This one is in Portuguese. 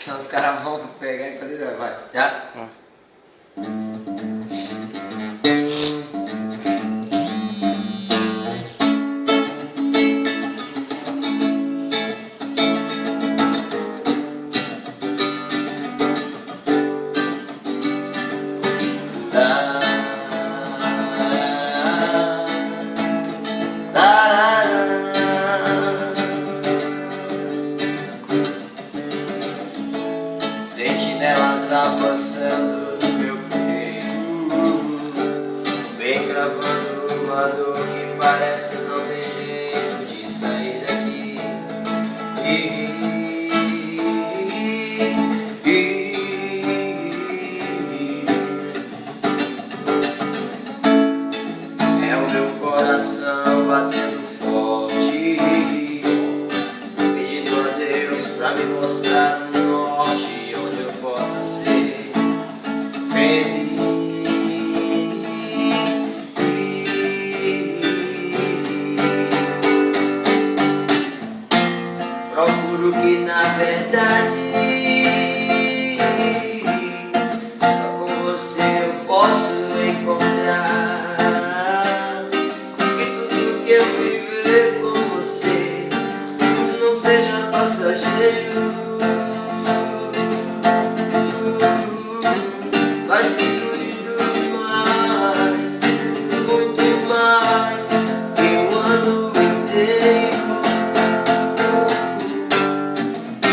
Senão os caras vão pegar e fazer. Vai, já? Sentinelas avançando no meu peito, vem gravando uma dor que parece não ter jeito de sair daqui. É o meu coração batendo forte, pedindo a Deus pra me mostrar